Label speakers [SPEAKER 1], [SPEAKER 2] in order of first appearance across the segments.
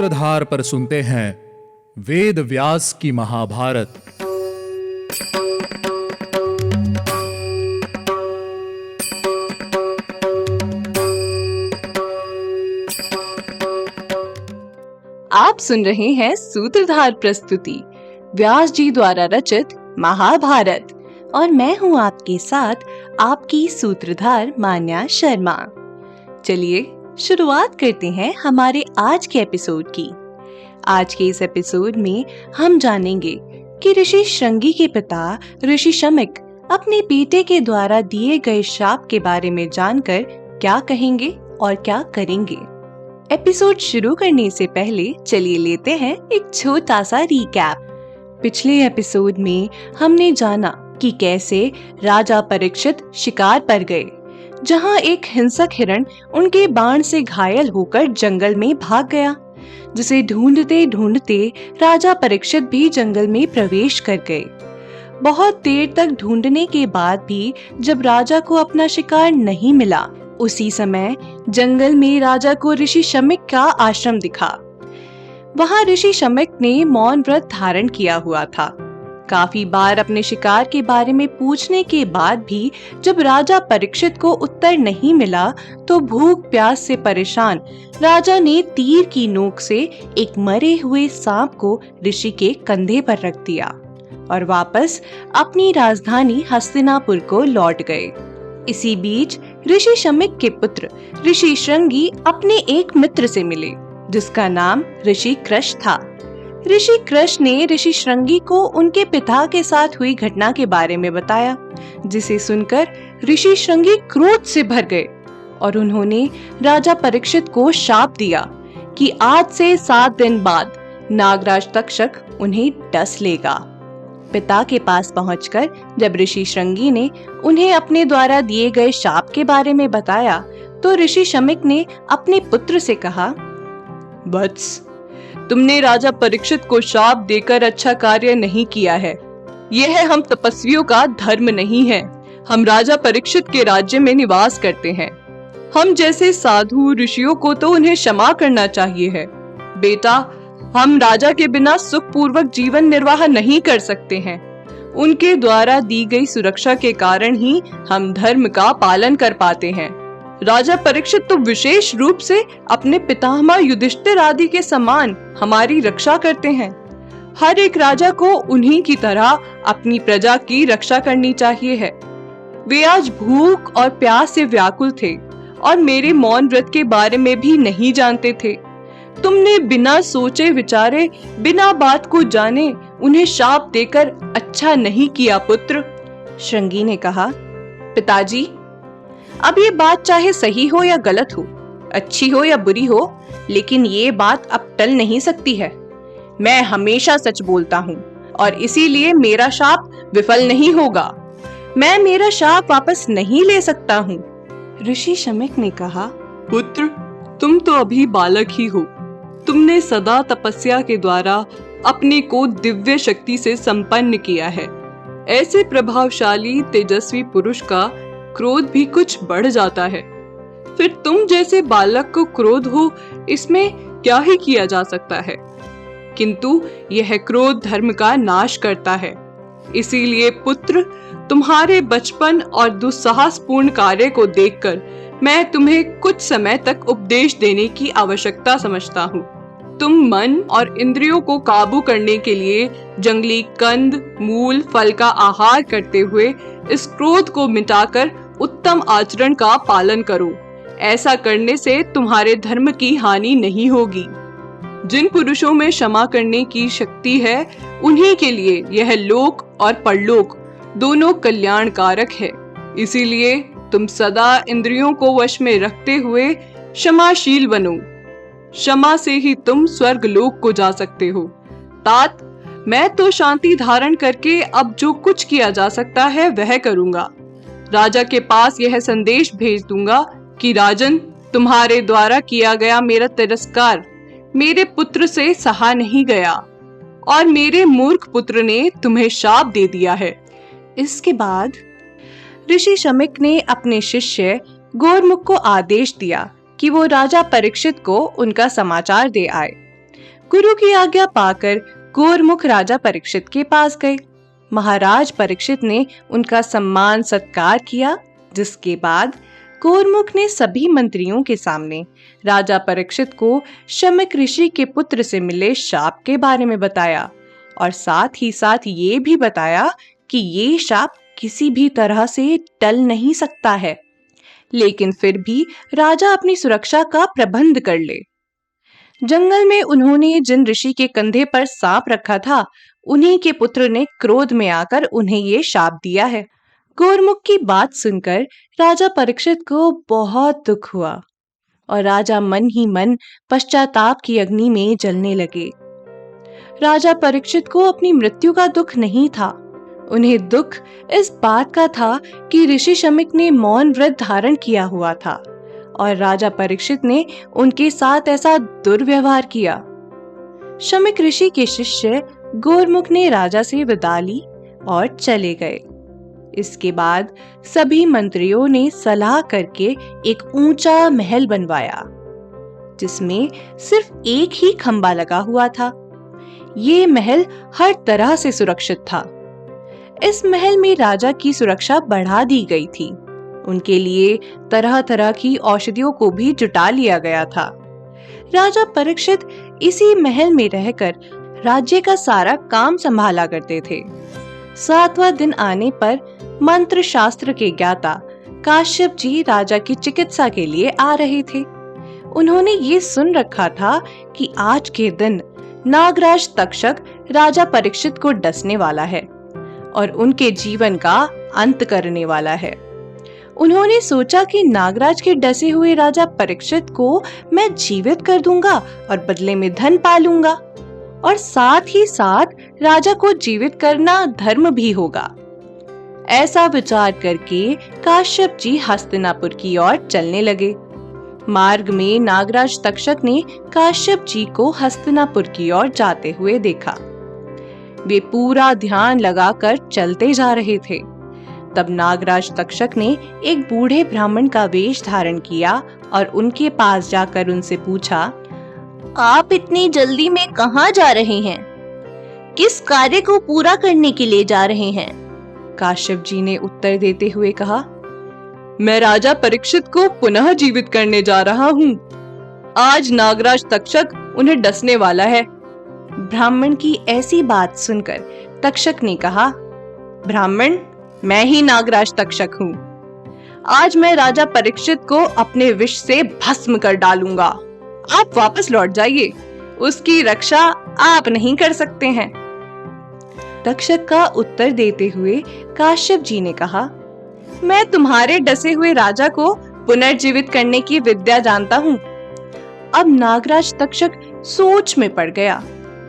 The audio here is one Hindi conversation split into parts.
[SPEAKER 1] सूत्रधार पर सुनते हैं वेद व्यास की महाभारत।
[SPEAKER 2] आप सुन रहे हैं सूत्रधार प्रस्तुति व्यास जी द्वारा रचित महाभारत और मैं हूं आपके साथ आपकी सूत्रधार मान्या शर्मा। चलिए शुरुआत करते हैं हमारे आज के एपिसोड की। आज के इस एपिसोड में हम जानेंगे कि ऋषि श्रृंगी के पिता ऋषि शमिक अपने बेटे के द्वारा दिए गए शाप के बारे में जानकर क्या कहेंगे और क्या करेंगे। एपिसोड शुरू करने से पहले चलिए लेते हैं एक छोटा सा रिकैप। पिछले एपिसोड में हमने जाना कि कैसे राजा परीक्षित शिकार पर गए, जहां एक हिंसक हिरण उनके बाण से घायल होकर जंगल में भाग गया, जिसे ढूंढते ढूंढते राजा परीक्षित भी जंगल में प्रवेश कर गए। बहुत देर तक ढूंढने के बाद भी जब राजा को अपना शिकार नहीं मिला, उसी समय जंगल में राजा को ऋषि शमिक का आश्रम दिखा। वहां ऋषि शमिक ने मौन व्रत धारण किया हुआ था। काफी बार अपने शिकार के बारे में पूछने के बाद भी जब राजा परीक्षित को उत्तर नहीं मिला, तो भूख प्यास से परेशान राजा ने तीर की नोक से एक मरे हुए सांप को ऋषि के कंधे पर रख दिया और वापस अपनी राजधानी हस्तिनापुर को लौट गए। इसी बीच ऋषि शमिक के पुत्र ऋषि श्रृंगी अपने एक मित्र से मिले, जिसका नाम ऋषि कृश था। ऋषि कृश ने ऋषि श्रृंगी को उनके पिता के साथ हुई घटना के बारे में बताया, जिसे सुनकर ऋषि श्रृंगी क्रोध से भर गए और उन्होंने राजा परीक्षित को शाप दिया कि आज से 7 दिन बाद नागराज तक्षक उन्हें डस लेगा। पिता के पास पहुंचकर जब ऋषि श्रृंगी ने उन्हें अपने द्वारा दिए गए शाप के बारे में बताया, तो ऋषि शमिक ने अपने पुत्र से कहा, वत्स, तुमने राजा परीक्षित को शाप देकर अच्छा कार्य नहीं किया है। यह हम तपस्वियों का धर्म नहीं है। हम राजा परीक्षित के राज्य में निवास करते हैं। हम जैसे साधु ऋषियों को तो उन्हें क्षमा करना चाहिए है। बेटा, हम राजा के बिना सुखपूर्वक जीवन निर्वाह नहीं कर सकते हैं। उनके द्वारा दी गई सुरक्षा के कारण ही हम धर्म का पालन कर पाते हैं। राजा परीक्षित तो विशेष रूप से अपने पितामह युधिष्ठिर आदि के समान हमारी रक्षा करते हैं। हर एक राजा को उन्हीं की तरह अपनी प्रजा की रक्षा करनी चाहिए है। वे आज भूख और प्यास से व्याकुल थे और मेरे मौन व्रत के बारे में भी नहीं जानते थे। तुमने बिना सोचे विचारे, बिना बात को जाने उन्हें शाप देकर अच्छा नहीं किया पुत्र। श्रृंगी ने कहा, पिताजी, अब ये बात चाहे सही हो या गलत हो, अच्छी हो या बुरी हो, लेकिन ये बात अब टल नहीं सकती है। मैं हमेशा सच बोलता हूँ और इसीलिए मेरा शाप विफल नहीं होगा। मैं मेरा शाप वापस नहीं ले सकता हूँ। ऋषि शमिक ने कहा, पुत्र, तुम तो अभी बालक ही हो। तुमने सदा तपस्या के द्वारा अपने को दिव्य शक्ति से संपन्न किया है। ऐसे प्रभावशाली तेजस्वी पुरुष का क्रोध भी कुछ बढ़ जाता है। फिर तुम जैसे बालक को क्रोध हो, इसमें क्या ही किया जा सकता है। किंतु यह क्रोध धर्म का नाश करता है। इसीलिए पुत्र, तुम्हारे बचपन और दुस्साहसपूर्ण कार्य को देखकर मैं तुम्हें कुछ समय तक उपदेश देने की आवश्यकता समझता हूँ। तुम मन और इंद्रियों को काबू करने के लिए जंगली कंद, मूल, फल का आहार करते हुए इस क्रोध को मिटाकर उत्तम आचरण का पालन करो। ऐसा करने से तुम्हारे धर्म की हानि नहीं होगी। जिन पुरुषों में क्षमा करने की शक्ति है, उन्हीं के लिए यह लोक और परलोक दोनों कल्याणकारक है। इसीलिए तुम सदा इंद्रियों को वश में रखते हुए क्षमाशील बनो। क्षमा से ही तुम स्वर्ग लोक को जा सकते हो। तात, मैं तो शांति धारण करके अब जो कुछ किया जा सकता है वह करूंगा। राजा के पास यह संदेश भेज दूंगा कि राजन, तुम्हारे द्वारा किया गया मेरा तिरस्कार मेरे पुत्र से सहा नहीं गया और मेरे मूर्ख पुत्र ने तुम्हें शाप दे दिया है। इसके बाद ऋषि शमिक ने अपने शिष्य गोरमुख को आदेश दिया कि वो राजा परीक्षित को उनका समाचार दे आए। गुरु की आज्ञा पाकर गोरमुख राजा परीक्षित के पास गए। महाराज परीक्षित ने उनका सम्मान सत्कार किया, जिसके बाद गोरमुख ने सभी मंत्रियों के सामने राजा परीक्षित को शमीक ऋषि के पुत्र से मिले शाप के बारे में बताया और साथ ही साथ ये भी बताया कि ये शाप किसी भी तरह से टल नहीं सकता है, लेकिन फिर भी राजा अपनी सुरक्षा का प्रबंध कर ले। जंगल में उन्होंने जिन ऋषि के कंधे पर सांप रखा था, उन्हीं के पुत्र ने क्रोध में आकर उन्हें ये शाप दिया है। गोरमुख की बात सुनकर राजा परीक्षित को बहुत दुख हुआ और राजा मन ही मन पश्चाताप की अग्नि में जलने लगे। राजा परीक्षित को अपनी मृत्यु का दुख नहीं था, उन्हें दुख इस बात का था कि ऋषि शमीक ने मौन व्रत धारण किया हुआ था और राजा परीक्षित ने उनके साथ ऐसा दुर्व्यवहार किया। शमीक ऋषि के शिष्य गोरमुख ने राजा से विदा ली और चले गए। इसके बाद सभी मंत्रियों ने सलाह करके एक ऊंचा महल बनवाया, जिसमें सिर्फ एक ही खंबा लगा हुआ था। ये महल हर तरह से सुरक्षित था। इस महल में राजा की सुरक्षा बढ़ा दी गई थी। उनके लिए तरह तरह की औषधियों को भी जुटा लिया गया था। राजा परीक्षित इसी महल में रहकर राज्य का सारा काम संभाला करते थे। 7वां दिन आने पर मंत्र शास्त्र के ज्ञाता काश्यप जी राजा की चिकित्सा के लिए आ रहे थे। उन्होंने ये सुन रखा था कि आज के दिन नागराज तक्षक राजा परीक्षित को डसने वाला है और उनके जीवन का अंत करने वाला है। उन्होंने सोचा कि नागराज के डसे हुए राजा परीक्षित को मैं जीवित कर दूंगा और बदले में धन पालूंगा, और साथ ही साथ राजा को जीवित करना धर्म भी होगा। ऐसा विचार करके काश्यप जी हस्तिनापुर की ओर चलने लगे। मार्ग में नागराज तक्षक ने काश्यप जी को हस्तिनापुर की ओर जाते हुए देखा। वे पूरा ध्यान लगाकर चलते जा रहे थे। तब नागराज तक्षक ने एक बूढ़े ब्राह्मण का वेश धारण किया और उनके पास जाकर उनसे पूछा, आप इतनी जल्दी में कहाँ जा रहे हैं? किस कार्य को पूरा करने के लिए जा रहे हैं? काश्यप जी ने उत्तर देते हुए कहा, मैं राजा परीक्षित को पुनः जीवित करने जा रहा हूँ। आज नागराज तक्षक उन्हें डसने वाला है। ब्राह्मण की ऐसी बात सुनकर तक्षक ने कहा, ब्राह्मण, मैं ही नागराज तक्षक हूँ। आज मैं राजा परीक्षित को अपने विष से भस्म कर डालूंगा। आप वापस लौट जाइए, उसकी रक्षा आप नहीं कर सकते हैं। तक्षक का उत्तर देते हुए काश्यप जी ने कहा, मैं तुम्हारे डसे हुए राजा को पुनर्जीवित करने की विद्या जानता हूँ। अब नागराज तक्षक सोच में पड़ गया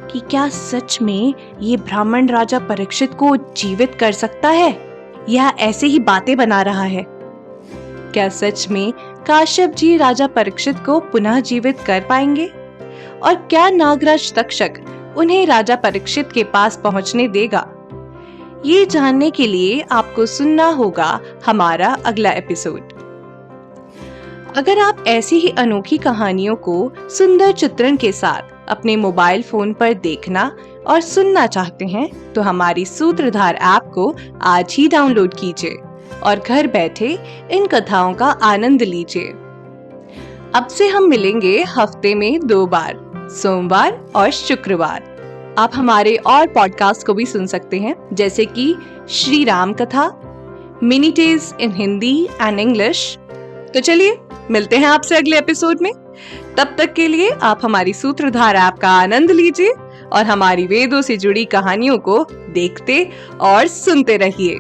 [SPEAKER 2] कि क्या सच में ये ब्राह्मण राजा परीक्षित को जीवित कर सकता है या ऐसे ही बातें बना रहा है? क्या सच में काश्यप जी राजा परीक्षित को पुनः जीवित कर पाएंगे? और क्या नागराज तक्षक उन्हें राजा परीक्षित के पास पहुंचने देगा? ये जानने के लिए आपको सुनना होगा हमारा अगला एपिसोड। अगर आप ऐसी ही अनोखी कहानियों को सुंदर चित्रण के साथ अपने मोबाइल फोन पर देखना और सुनना चाहते हैं, तो हमारी सूत्रधार ऐप को आज ही डाउनलोड कीजिए और घर बैठे इन कथाओं का आनंद लीजिए। अब से हम मिलेंगे हफ्ते में 2 बार, सोमवार और शुक्रवार। आप हमारे और पॉडकास्ट को भी सुन सकते हैं, जैसे कि Shri Ram Katha, mini tales in Hindi and English. तो चलिए मिलते हैं आपसे अगले एपिसोड में। तब तक के लिए आप हमारी सूत्रधार ऐप का आनंद लीजिए और हमारी वेदों से जुड़ी कहानियों को देखते और सुनते रहिए।